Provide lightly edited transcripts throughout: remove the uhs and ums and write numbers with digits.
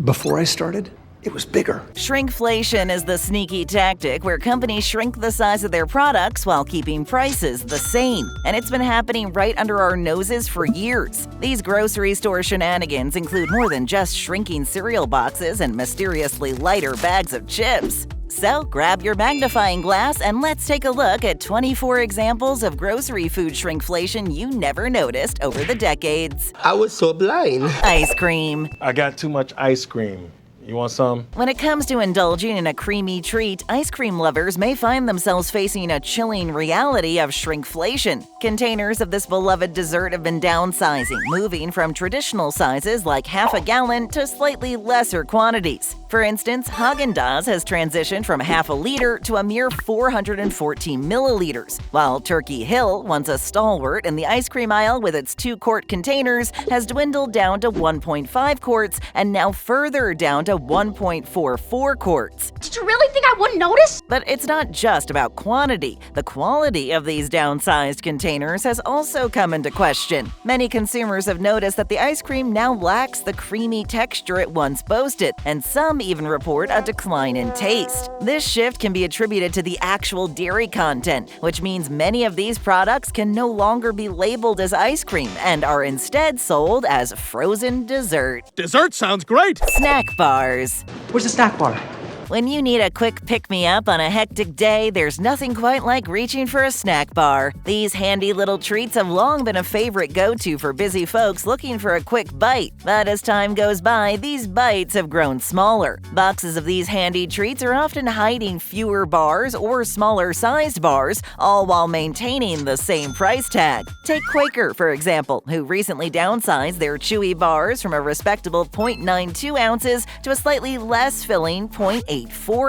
Before I started, it was bigger. Shrinkflation is the sneaky tactic where companies shrink the size of their products while keeping prices the same. And it's been happening right under our noses for years. These grocery store shenanigans include more than just shrinking cereal boxes and mysteriously lighter bags of chips. So grab your magnifying glass and let's take a look at 24 examples of grocery food shrinkflation you never noticed over the decades. I was so blind. Ice cream. I got too much ice cream. You want some? When it comes to indulging in a creamy treat, ice cream lovers may find themselves facing a chilling reality of shrinkflation. Containers of this beloved dessert have been downsizing, moving from traditional sizes like half a gallon to slightly lesser quantities. For instance, Haagen-Dazs has transitioned from half a liter to a mere 414 milliliters, while Turkey Hill, once a stalwart in the ice cream aisle with its 2-quart containers, has dwindled down to 1.5 quarts and now further down to 1.44 quarts. Did you really think I wouldn't notice? But it's not just about quantity. The quality of these downsized containers has also come into question. Many consumers have noticed that the ice cream now lacks the creamy texture it once boasted, and some even report a decline in taste. This shift can be attributed to the actual dairy content, which means many of these products can no longer be labeled as ice cream and are instead sold as frozen dessert. Dessert sounds great! Snack bars. Where's the snack bar? When you need a quick pick-me-up on a hectic day, there's nothing quite like reaching for a snack bar. These handy little treats have long been a favorite go-to for busy folks looking for a quick bite. But as time goes by, these bites have grown smaller. Boxes of these handy treats are often hiding fewer bars or smaller-sized bars, all while maintaining the same price tag. Take Quaker, for example, who recently downsized their chewy bars from a respectable 0.92 ounces to a slightly less filling 0.84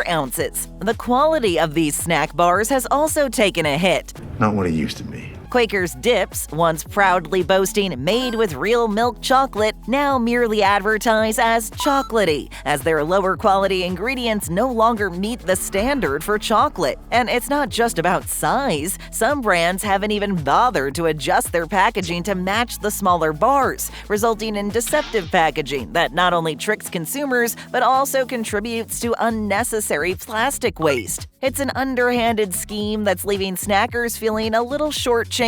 ounces. The quality of these snack bars has also taken a hit. Not what it used to be. Quaker's dips, once proudly boasting made with real milk chocolate, now merely advertise as chocolatey, as their lower quality ingredients no longer meet the standard for chocolate. And it's not just about size. Some brands haven't even bothered to adjust their packaging to match the smaller bars, resulting in deceptive packaging that not only tricks consumers, but also contributes to unnecessary plastic waste. It's an underhanded scheme that's leaving snackers feeling a little shortchanged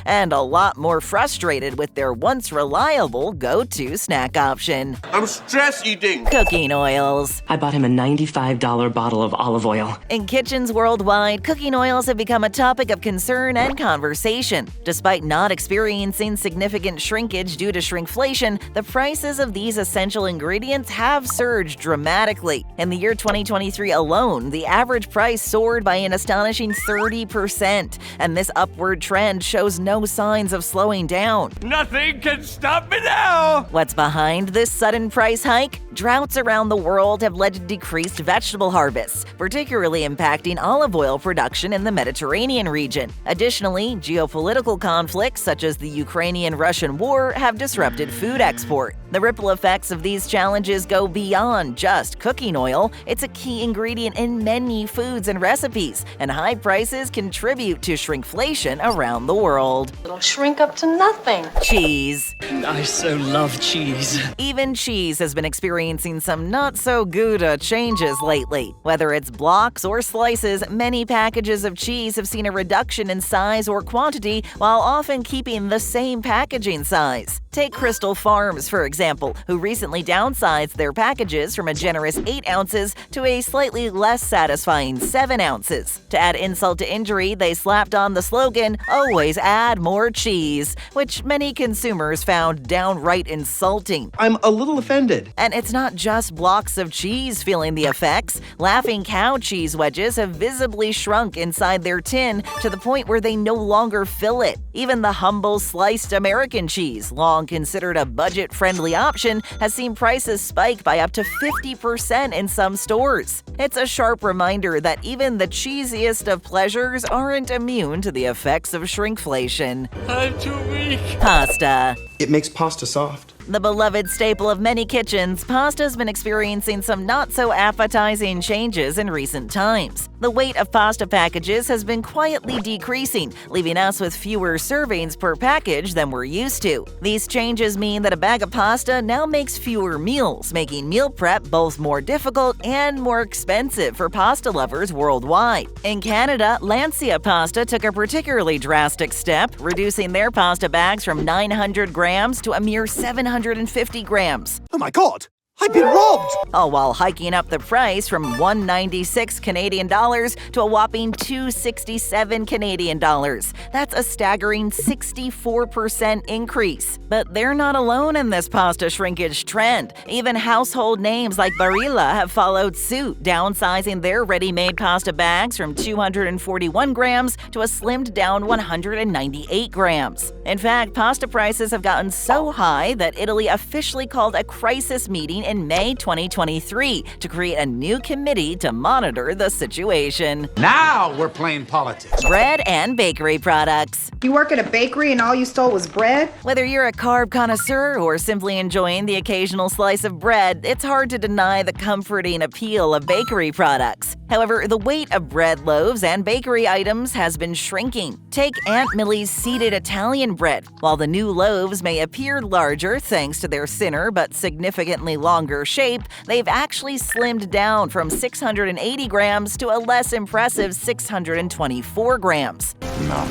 and a lot more frustrated with their once reliable go-to snack option. I'm stress eating. Cooking oils. I bought him a $95 bottle of olive oil. In kitchens worldwide, cooking oils have become a topic of concern and conversation. Despite not experiencing significant shrinkage due to shrinkflation, the prices of these essential ingredients have surged dramatically. In the year 2023 alone, the average price soared by an astonishing 30%, and this upward trend shows no signs of slowing down. Nothing can stop me now! What's behind this sudden price hike? Droughts around the world have led to decreased vegetable harvests, particularly impacting olive oil production in the Mediterranean region. Additionally, geopolitical conflicts such as the Ukrainian-Russian war have disrupted food export. The ripple effects of these challenges go beyond just cooking oil. It's a key ingredient in many foods and recipes, and high prices contribute to shrinkflation around the world. It'll shrink up to nothing. Cheese. I so love cheese. Even cheese has been experiencing some not-so-good changes lately. Whether it's blocks or slices, many packages of cheese have seen a reduction in size or quantity while often keeping the same packaging size. Take Crystal Farms, for example, who recently downsized their packages from a generous 8 ounces to a slightly less satisfying 7 ounces. To add insult to injury, they slapped on the slogan, "Always add more cheese," which many consumers found downright insulting. I'm a little offended. And it's not just blocks of cheese feeling the effects. Laughing Cow cheese wedges have visibly shrunk inside their tin to the point where they no longer fill it. Even the humble sliced American cheese, long considered a budget-friendly option, has seen prices spike by up to 50% in some stores. It's a sharp reminder that even the cheesiest of pleasures aren't immune to the effects of shrinkflation. I'm too weak. Pasta. It makes pasta soft. The beloved staple of many kitchens, pasta's been experiencing some not-so-appetizing changes in recent times. The weight of pasta packages has been quietly decreasing, leaving us with fewer servings per package than we're used to. These changes mean that a bag of pasta now makes fewer meals, making meal prep both more difficult and more expensive for pasta lovers worldwide. In Canada, Lancia Pasta took a particularly drastic step, reducing their pasta bags from 900 grams to a mere 750 grams. Oh my God! I've been robbed! All while hiking up the price from $196 Canadian dollars to a whopping $267 Canadian dollars. That's a staggering 64% increase. But they're not alone in this pasta shrinkage trend. Even household names like Barilla have followed suit, downsizing their ready-made pasta bags from 241 grams to a slimmed-down 198 grams. In fact, pasta prices have gotten so high that Italy officially called a crisis meeting in May 2023 to create a new committee to monitor the situation. Now we're playing politics. Bread and bakery products. You work at a bakery and all you stole was bread? Whether you're a carb connoisseur or simply enjoying the occasional slice of bread, it's hard to deny the comforting appeal of bakery products. However, the weight of bread loaves and bakery items has been shrinking. Take Aunt Millie's seeded Italian bread. While the new loaves may appear larger thanks to their thinner but significantly longer shape, they've actually slimmed down from 680 grams to a less impressive 624 grams. Not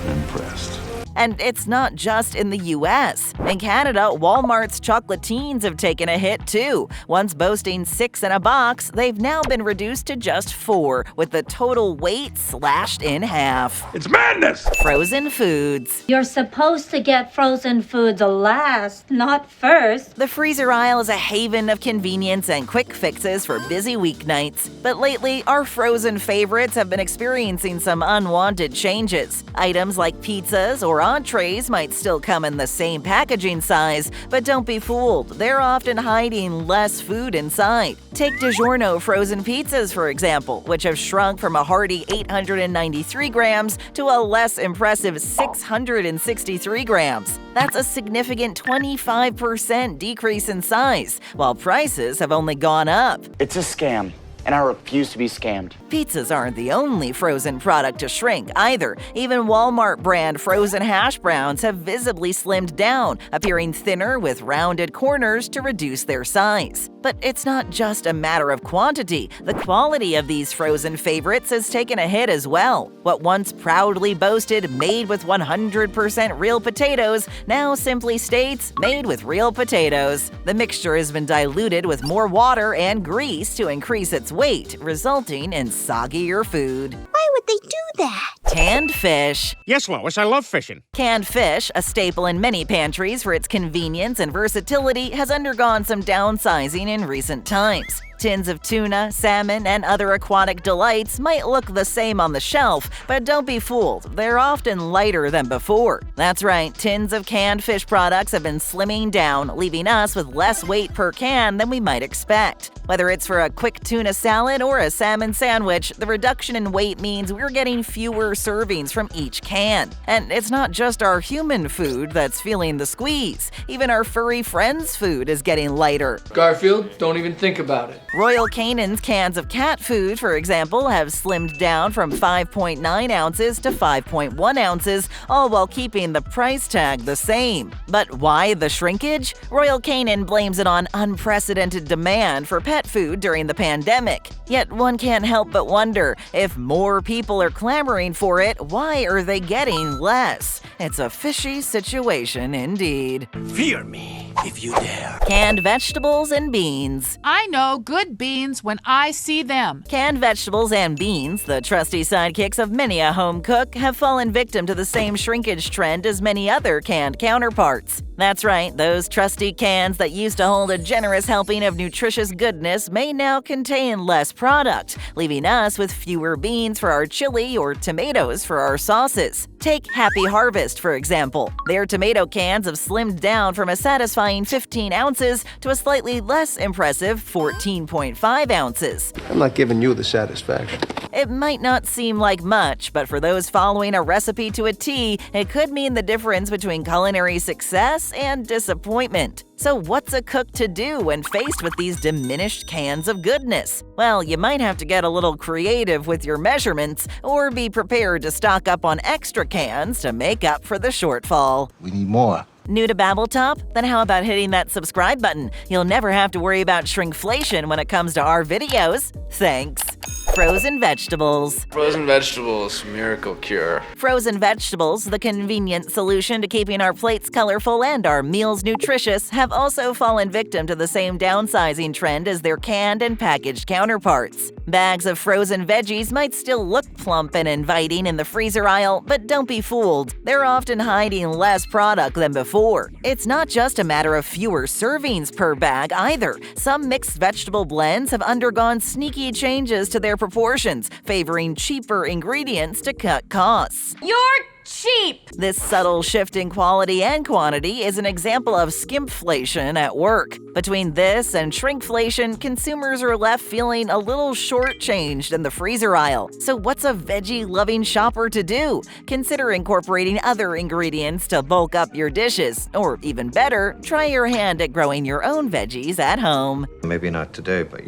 impressed. And it's not just in the US. In Canada, Walmart's chocolatines have taken a hit too. Once boasting 6 in a box, they've now been reduced to just 4, with the total weight slashed in half. It's madness! Frozen foods. You're supposed to get frozen foods last, not first. The freezer aisle is a haven of convenience and quick fixes for busy weeknights. But lately, our frozen favorites have been experiencing some unwanted changes. Items like pizzas or entrees might still come in the same packaging size, but don't be fooled, they're often hiding less food inside. Take DiGiorno frozen pizzas, for example, which have shrunk from a hearty 893 grams to a less impressive 663 grams. That's a significant 25% decrease in size, while prices have only gone up. It's a scam, and I refuse to be scammed. Pizzas aren't the only frozen product to shrink either. Even Walmart brand frozen hash browns have visibly slimmed down, appearing thinner with rounded corners to reduce their size. But it's not just a matter of quantity. The quality of these frozen favorites has taken a hit as well. What once proudly boasted made with 100% real potatoes now simply states made with real potatoes. The mixture has been diluted with more water and grease to increase its weight, resulting in soggier food. Why would they do that? Canned fish. Yes, Lois, I love fishing. Canned fish, a staple in many pantries for its convenience and versatility, has undergone some downsizing in recent times. Tins of tuna, salmon, and other aquatic delights might look the same on the shelf, but don't be fooled, they're often lighter than before. That's right, tins of canned fish products have been slimming down, leaving us with less weight per can than we might expect. Whether it's for a quick tuna salad or a salmon sandwich, the reduction in weight means we're getting fewer servings from each can. And it's not just our human food that's feeling the squeeze. Even our furry friends' food is getting lighter. Garfield, don't even think about it. Royal Canin's cans of cat food, for example, have slimmed down from 5.9 ounces to 5.1 ounces, all while keeping the price tag the same. But why the shrinkage? Royal Canin blames it on unprecedented demand for pet food during the pandemic. Yet one can't help but wonder, if more people are clamoring for it, why are they getting less? It's a fishy situation indeed. Fear me, if you dare. Canned vegetables and beans. I know good beans when I see them. Canned vegetables and beans, the trusty sidekicks of many a home cook, have fallen victim to the same shrinkage trend as many other canned counterparts. That's right, those trusty cans that used to hold a generous helping of nutritious goodness may now contain less product, leaving us with fewer beans for our chili or tomatoes for our sauces. Take Happy Harvest, for example. Their tomato cans have slimmed down from a satisfying 15 ounces to a slightly less impressive 14.5 ounces. I'm not giving you the satisfaction. It might not seem like much, but for those following a recipe to a T, it could mean the difference between culinary success and disappointment. So what's a cook to do when faced with these diminished cans of goodness? Well, you might have to get a little creative with your measurements or be prepared to stock up on extra cans to make up for the shortfall. We need more. New to BabbleTop? Then how about hitting that subscribe button? You'll never have to worry about shrinkflation when it comes to our videos. Thanks. Frozen vegetables. Frozen vegetables, miracle cure. Frozen vegetables, the convenient solution to keeping our plates colorful and our meals nutritious, have also fallen victim to the same downsizing trend as their canned and packaged counterparts. Bags of frozen veggies might still look plump and inviting in the freezer aisle, but don't be fooled. They're often hiding less product than before. It's not just a matter of fewer servings per bag either. Some mixed vegetable blends have undergone sneaky changes to their proportions, favoring cheaper ingredients to cut costs. You're cheap! This subtle shift in quality and quantity is an example of skimpflation at work. Between this and shrinkflation, consumers are left feeling a little shortchanged in the freezer aisle. So what's a veggie-loving shopper to do? Consider incorporating other ingredients to bulk up your dishes. Or even better, try your hand at growing your own veggies at home. Maybe not today, but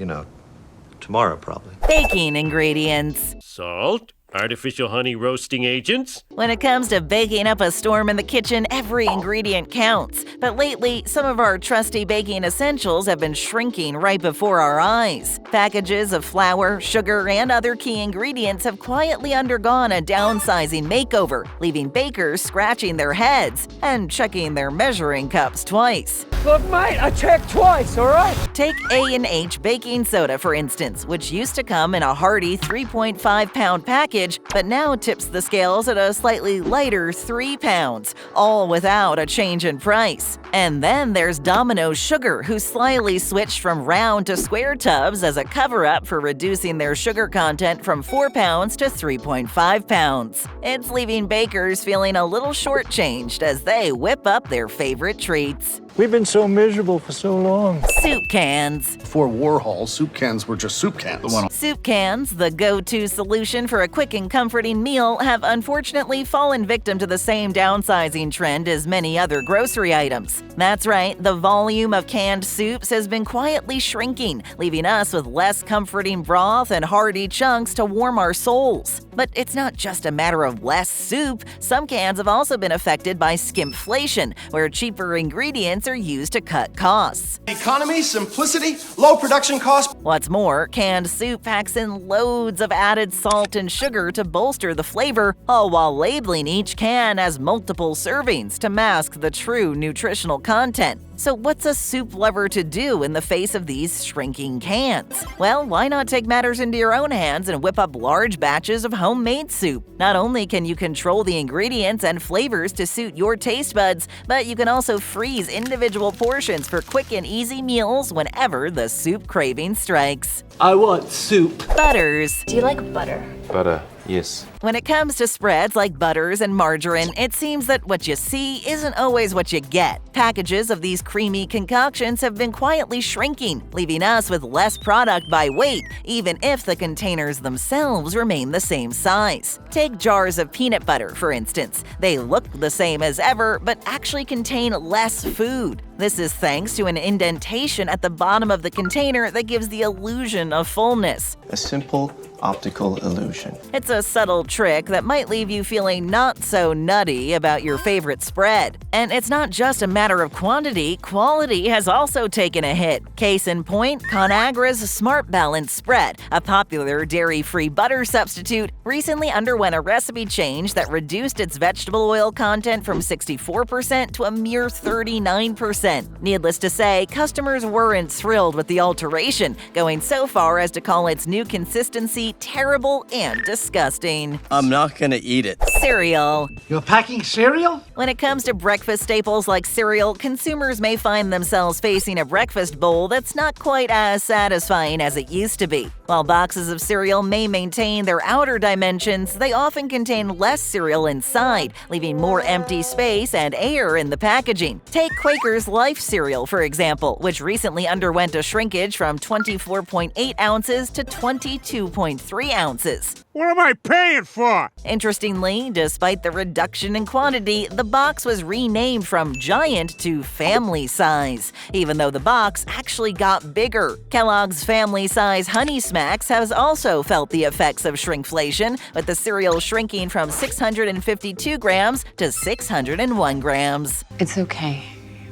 tomorrow probably. Baking ingredients. Salt, artificial honey roasting agents. When it comes to baking up a storm in the kitchen, every ingredient counts. But lately, some of our trusty baking essentials have been shrinking right before our eyes. Packages of flour, sugar, and other key ingredients have quietly undergone a downsizing makeover, leaving bakers scratching their heads and checking their measuring cups twice. Look, mate, I checked twice, all right? Take A&H baking soda, for instance, which used to come in a hearty 3.5-pound package, but now tips the scales at a slightly lighter 3 pounds, all without a change in price. And then there's Domino's Sugar, who slyly switched from round to square tubs as a cover-up for reducing their sugar content from 4 pounds to 3.5 pounds. It's leaving bakers feeling a little shortchanged as they whip up their favorite treats. We've been so miserable for so long. Soup cans. Before Warhol, soup cans were just soup cans. Soup cans, the go-to solution for a quick and comforting meal, have unfortunately fallen victim to the same downsizing trend as many other grocery items. That's right, the volume of canned soups has been quietly shrinking, leaving us with less comforting broth and hearty chunks to warm our souls. But it's not just a matter of less soup. Some cans have also been affected by skimpflation, where cheaper ingredients are used to cut costs. Economy, simplicity, low production cost. What's more, canned soup packs in loads of added salt and sugar to bolster the flavor, all while labeling each can as multiple servings to mask the true nutritional content. So what's a soup lover to do in the face of these shrinking cans? Well, why not take matters into your own hands and whip up large batches of homemade soup? Not only can you control the ingredients and flavors to suit your taste buds, but you can also freeze individual portions for quick and easy meals whenever the soup craving strikes. I want soup. Butters. Do you like butter? Butter, yes. When it comes to spreads like butters and margarine, it seems that what you see isn't always what you get. Packages of these creamy concoctions have been quietly shrinking, leaving us with less product by weight, even if the containers themselves remain the same size. Take jars of peanut butter, for instance. They look the same as ever, but actually contain less food. This is thanks to an indentation at the bottom of the container that gives the illusion of fullness. A simple optical illusion. It's a subtle trick that might leave you feeling not so nutty about your favorite spread. And it's not just a matter of quantity, quality has also taken a hit. Case in point, Conagra's Smart Balance spread, a popular dairy-free butter substitute, recently underwent a recipe change that reduced its vegetable oil content from 64% to a mere 39%. Needless to say, customers weren't thrilled with the alteration, going so far as to call its new consistency terrible and disgusting. I'm not gonna eat it. Cereal. You're packing cereal? When it comes to breakfast staples like cereal, consumers may find themselves facing a breakfast bowl that's not quite as satisfying as it used to be. While boxes of cereal may maintain their outer dimensions, they often contain less cereal inside, leaving more empty space and air in the packaging. Take Quaker's Life cereal, for example, which recently underwent a shrinkage from 24.8 ounces to 22.3 ounces. What am I paying for? Interestingly, despite the reduction in quantity, the box was renamed from giant to family size, even though the box actually got bigger. Kellogg's family size Honey Smacks has also felt the effects of shrinkflation, with the cereal shrinking from 652 grams to 601 grams. It's okay.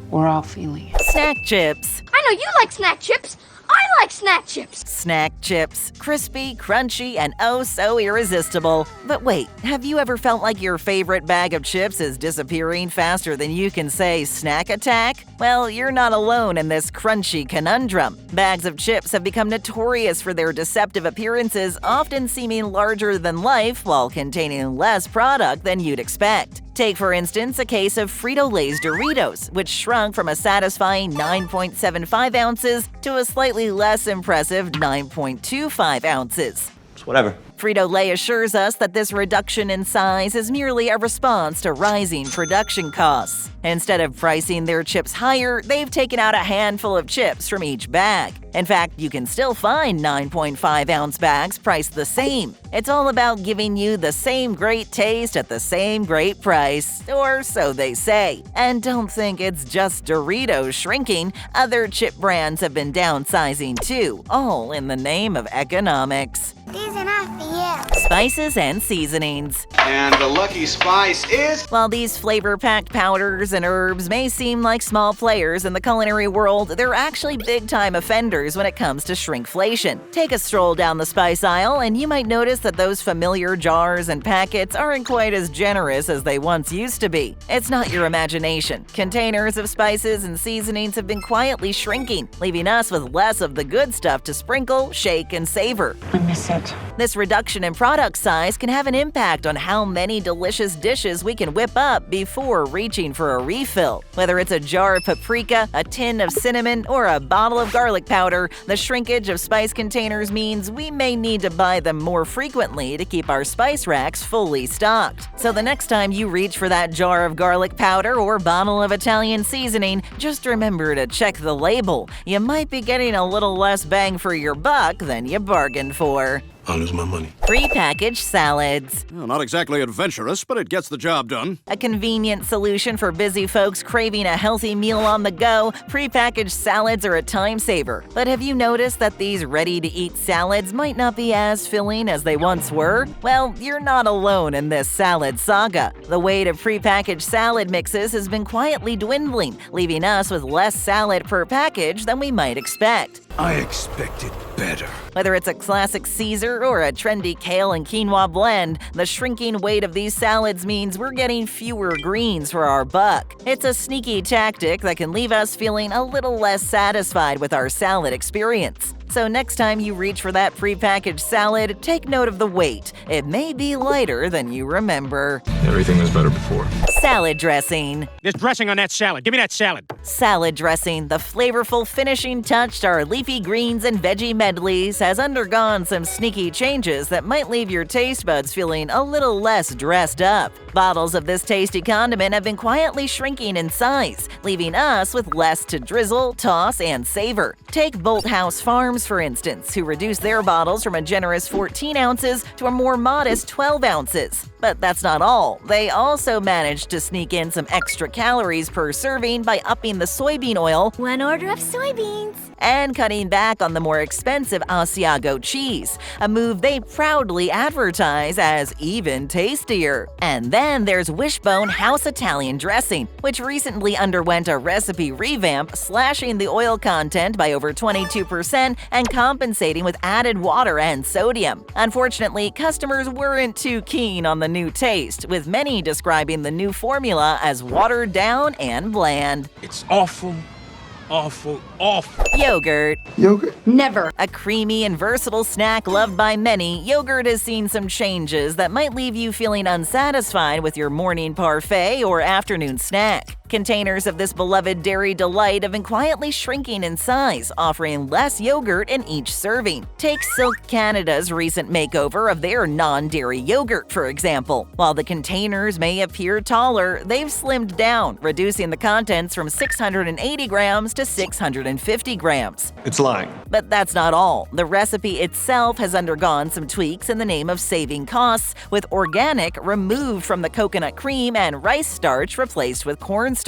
We're all feeling it. Snack chips. I know you like snack chips. I like snack chips. Snack chips. Crispy, crunchy, and oh so irresistible. But wait, have you ever felt like your favorite bag of chips is disappearing faster than you can say snack attack? Well, you're not alone in this crunchy conundrum. Bags of chips have become notorious for their deceptive appearances, often seeming larger than life while containing less product than you'd expect. Take, for instance, a case of Frito-Lay's Doritos, which shrunk from a satisfying 9.75 ounces to a slightly less impressive 9.25 ounces. It's whatever. Frito-Lay assures us that this reduction in size is merely a response to rising production costs. Instead of pricing their chips higher, they've taken out a handful of chips from each bag. In fact, you can still find 9.5-ounce bags priced the same. It's all about giving you the same great taste at the same great price, or so they say. And don't think it's just Doritos shrinking. Other chip brands have been downsizing too, all in the name of economics. These are not for you. Spices and seasonings. And the lucky spice is... While these flavor-packed powders and herbs may seem like small players in the culinary world, they're actually big-time offenders when it comes to shrinkflation. Take a stroll down the spice aisle and you might notice that those familiar jars and packets aren't quite as generous as they once used to be. It's not your imagination. Containers of spices and seasonings have been quietly shrinking, leaving us with less of the good stuff to sprinkle, shake, and savor. I miss it. This reduction in product size can have an impact on how many delicious dishes we can whip up before reaching for a refill. Whether it's a jar of paprika, a tin of cinnamon, or a bottle of garlic powder, the shrinkage of spice containers means we may need to buy them more frequently to keep our spice racks fully stocked. So the next time you reach for that jar of garlic powder or bottle of Italian seasoning, just remember to check the label. You might be getting a little less bang for your buck than you bargained for. I'll lose my money. Prepackaged salads. Well, not exactly adventurous, but it gets the job done. A convenient solution for busy folks craving a healthy meal on the go, prepackaged salads are a time saver. But have you noticed that these ready-to-eat salads might not be as filling as they once were? Well, you're not alone in this salad saga. The weight of prepackaged salad mixes has been quietly dwindling, leaving us with less salad per package than we might expect. I expected better. Whether it's a classic Caesar or a trendy kale and quinoa blend, the shrinking weight of these salads means we're getting fewer greens for our buck. It's a sneaky tactic that can leave us feeling a little less satisfied with our salad experience. So next time you reach for that prepackaged salad, take note of the weight. It may be lighter than you remember. Everything was better before. Salad dressing. There's dressing on that salad. Give me that salad. Salad dressing, the flavorful finishing touch to our leafy greens and veggie medleys, has undergone some sneaky changes that might leave your taste buds feeling a little less dressed up. Bottles of this tasty condiment have been quietly shrinking in size, leaving us with less to drizzle, toss, and savor. Take Bolthouse Farms, for instance, who reduced their bottles from a generous 14 ounces to a more modest 12 ounces. But that's not all. They also managed to sneak in some extra calories per serving by upping the soybean oil, 1 order of soybeans, and cutting back on the more expensive Asiago cheese, a move they proudly advertise as even tastier. And then there's Wishbone House Italian dressing, which recently underwent a recipe revamp, slashing the oil content by over 22% and compensating with added water and sodium. Unfortunately, customers weren't too keen on the new taste, with many describing the new formula as watered down and bland. It's awful. Awful. Yogurt. Yogurt? Never. A creamy and versatile snack loved by many, yogurt has seen some changes that might leave you feeling unsatisfied with your morning parfait or afternoon snack. Containers of this beloved dairy delight have been quietly shrinking in size, offering less yogurt in each serving. Take Silk Canada's recent makeover of their non-dairy yogurt, for example. While the containers may appear taller, they've slimmed down, reducing the contents from 680 grams to 650 grams. It's lying. But that's not all. The recipe itself has undergone some tweaks in the name of saving costs, with organic removed from the coconut cream and rice starch replaced with cornstarch.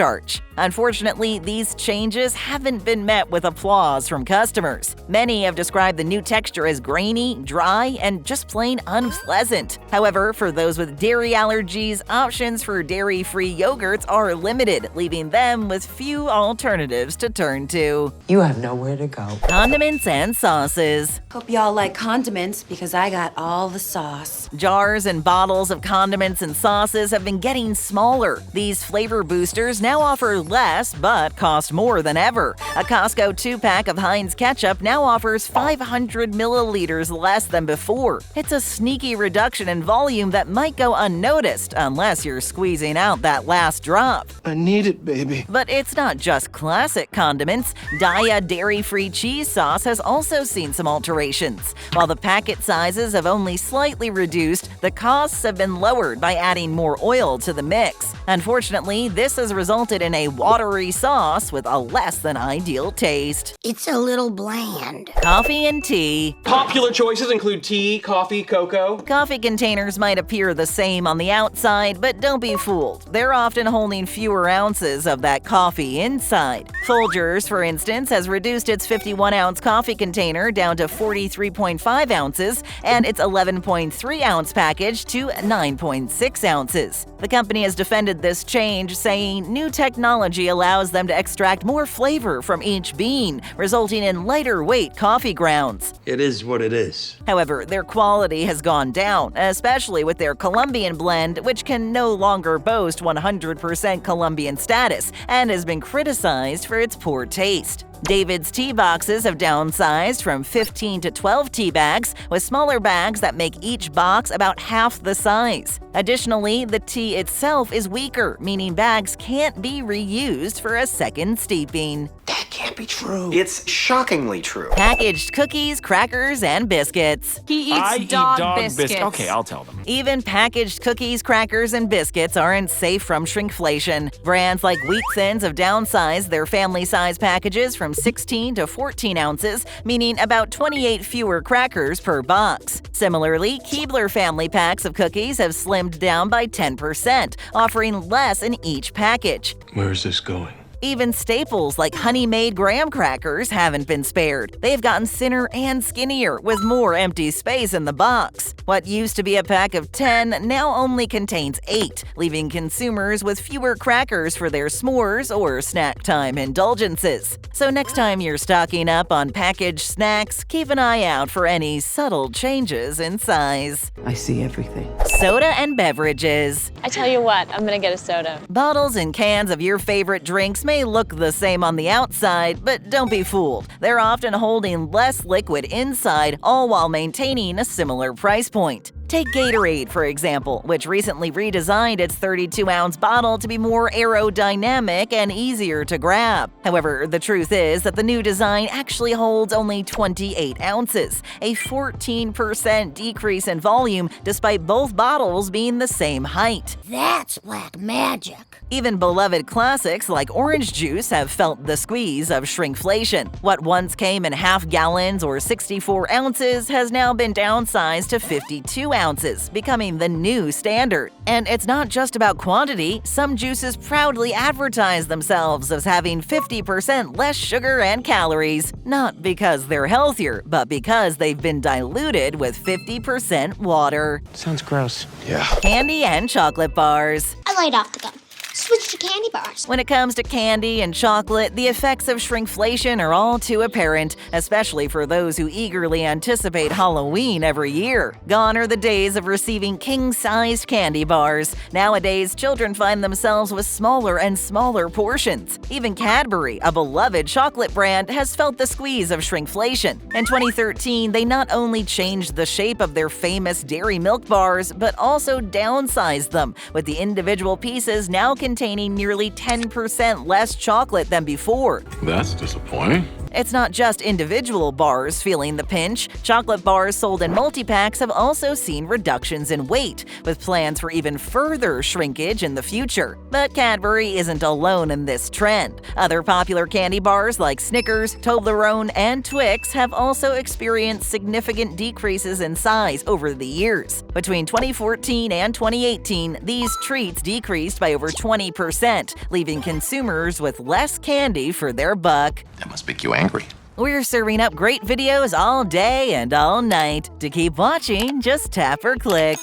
Unfortunately, these changes haven't been met with applause from customers. Many have described the new texture as grainy, dry, and just plain unpleasant. However, for those with dairy allergies, options for dairy-free yogurts are limited, leaving them with few alternatives to turn to. You have nowhere to go. Condiments and Sauces. Hope y'all like condiments because I got all the sauce. Jars and bottles of condiments and sauces have been getting smaller. These flavor boosters now offer less but cost more than ever. A Costco 2-pack of Heinz ketchup now offers 500 milliliters less than before. It's a sneaky reduction in volume that might go unnoticed unless you're squeezing out that last drop. I need it, baby. But it's not just classic condiments. Daiya dairy-free cheese sauce has also seen some alterations. While the packet sizes have only slightly reduced, the costs have been lowered by adding more oil to the mix. Unfortunately, this has resulted in a watery sauce with a less than ideal taste. It's a little bland. Coffee and tea. Popular choices include tea, coffee, cocoa. Coffee containers might appear the same on the outside, but don't be fooled. They're often holding fewer ounces of that coffee inside. Folgers, for instance, has reduced its 51-ounce coffee container down to 43.5 ounces and its 11.3-ounce package to 9.6 ounces. The company has defended this change, saying new technology allows them to extract more flavor from each bean, resulting in lighter-weight coffee grounds. It is what it is. However, their quality has gone down, especially with their Colombian blend, which can no longer boast 100% Colombian status and has been criticized for its poor taste. David's tea boxes have downsized from 15 to 12 tea bags, with smaller bags that make each box about half the size. Additionally, the tea itself is weaker, meaning bags can't be reused for a second steeping. That can't be true. It's shockingly true. Packaged cookies, crackers, and biscuits. He eats dog biscuits. Okay, I'll tell them. Even packaged cookies, crackers, and biscuits aren't safe from shrinkflation. Brands like Wheat Thins have downsized their family size packages from 16 to 14 ounces, meaning about 28 fewer crackers per box. Similarly, Keebler family packs of cookies have slimmed down by 10%, offering less in each package. Where is this going? Even staples like Honey-Made graham crackers haven't been spared. They've gotten thinner and skinnier, with more empty space in the box. What used to be a pack of 10 now only contains 8, leaving consumers with fewer crackers for their s'mores or snack time indulgences. So next time you're stocking up on packaged snacks, keep an eye out for any subtle changes in size. I see everything. Soda and beverages. I tell you what, I'm gonna get a soda. Bottles and cans of your favorite drinks may look the same on the outside, but don't be fooled. They're often holding less liquid inside, all while maintaining a similar price point. Take Gatorade, for example, which recently redesigned its 32-ounce bottle to be more aerodynamic and easier to grab. However, the truth is that the new design actually holds only 28 ounces, a 14% decrease in volume despite both bottles being the same height. That's black magic. Even beloved classics like orange juice have felt the squeeze of shrinkflation. What once came in half gallons or 64 ounces has now been downsized to 52 ounces, becoming the new standard. And it's not just about quantity. Some juices proudly advertise themselves as having 50% less sugar and calories, not because they're healthier, but because they've been diluted with 50% water. Sounds gross. Yeah. Candy and chocolate bars. I laid off the gum. Switch to candy bars. When it comes to candy and chocolate, the effects of shrinkflation are all too apparent, especially for those who eagerly anticipate Halloween every year. Gone are the days of receiving king-sized candy bars. Nowadays, children find themselves with smaller and smaller portions. Even Cadbury, a beloved chocolate brand, has felt the squeeze of shrinkflation. In 2013, they not only changed the shape of their famous dairy milk bars, but also downsized them, with the individual pieces now containing nearly 10% less chocolate than before. That's disappointing. It's not just individual bars feeling the pinch. Chocolate bars sold in multi-packs have also seen reductions in weight, with plans for even further shrinkage in the future. But Cadbury isn't alone in this trend. Other popular candy bars like Snickers, Toblerone, and Twix have also experienced significant decreases in size over the years. Between 2014 and 2018, these treats decreased by over 20%, leaving consumers with less candy for their buck. That must make you angry. We're serving up great videos all day and all night. To keep watching, just tap or click.